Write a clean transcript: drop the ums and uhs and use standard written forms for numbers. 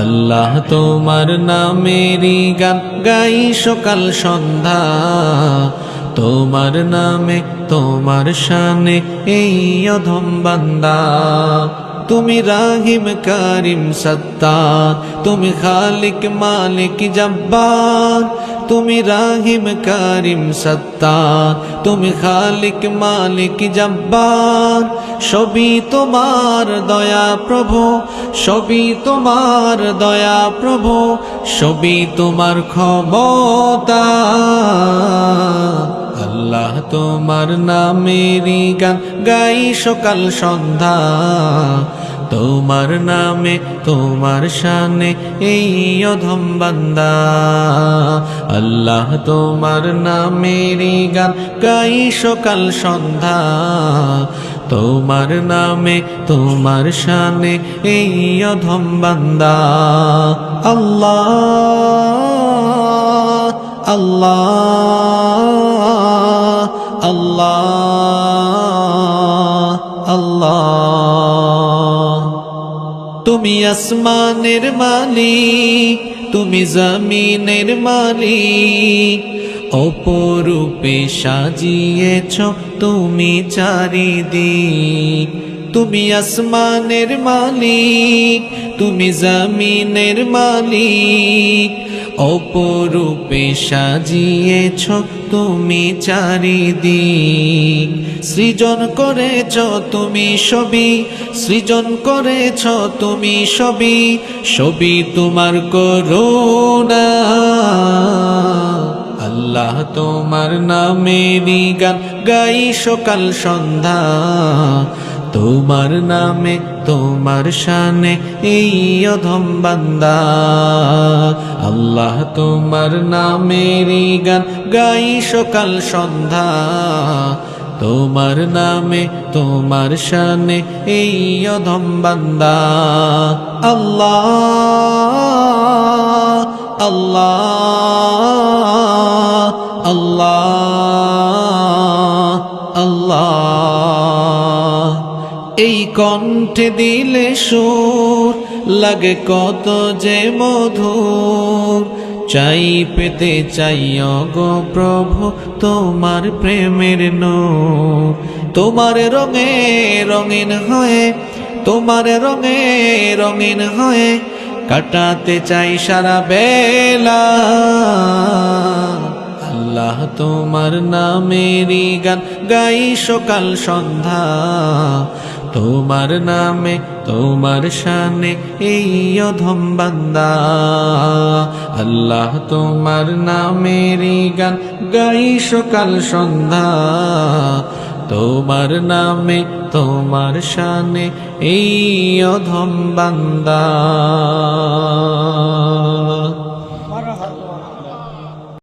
আল্লাহ তোমার নামেরই গান গাই সকাল সন্ধ্যা, তোমার নামে তোমার শানে এই অধম বান্দা। তুমি রাহিম কারিম সত্তার, তুমি খালিক মালিক জব্বার। তুমি রাহিম কারিম সত্তার, তুমি খালিক মালিক জব্বার। সবই তোমার দয়া প্রভু, সবই তোমার দয়া প্রভু, সবই তোমার ক্ষমতা। আল্লাহ তোমার নামেরই গান গাই সকাল সন্ধ্যা, তোমার নামে তোমার শানে এই অধম বান্দা। আল্লাহ তোমার নামেরই গান গাই সকাল সন্ধ্যা, তোমার নামে তোমার শানে এই অধম বান্দা। আল্লাহ আল্লাহ আল্লাহ আল্লাহ। তুমি আসমানের মালিক, তুমি জমিনের মালিক, অপরূপে সাজিয়েছ তুমি চারিদিক। তুমি আসমানের মালিক, তুমি জমিনের মালিক, অপরূপে সাজিয়েছ তুমি চারিদিক। সৃজন করেছ তুমি সবই, সৃজন করেছ তুমি সবই, সবই তোমার করুণা। আল্লাহ তোমার নামেরই গান গাই সকাল সন্ধ্যা, তোমার নামে তোমার শানে এই অধম বান্দা। আল্লাহ তোমার নামেরই গান গাই সকাল সন্ধ্যা, তোমার নামে তোমার শানে এই অধম বান্দা। আল্লাহ আল্লাহ আল্লাহ আল্লাহ। এই কণ্ঠে দিলে সুর লাগে কত যে মধুর, চাই পেতে চাই গো প্রভু তোমার প্রেমের নূর। তোমার রঙে রঙিন হয়ে, তোমার রঙে রঙিন হয়ে কাটাতে চাই সারা বেলা। আল্লাহ তোমার নামেরই গান গাই সকাল সন্ধ্যা, তোমার নামে তোমার শানে এই অধম বান্দা। আল্লাহ তোমার নামেরই গান গাই সকাল সন্ধ্যা, তোমার নামে তোমার শানে এই অধম বান্দা।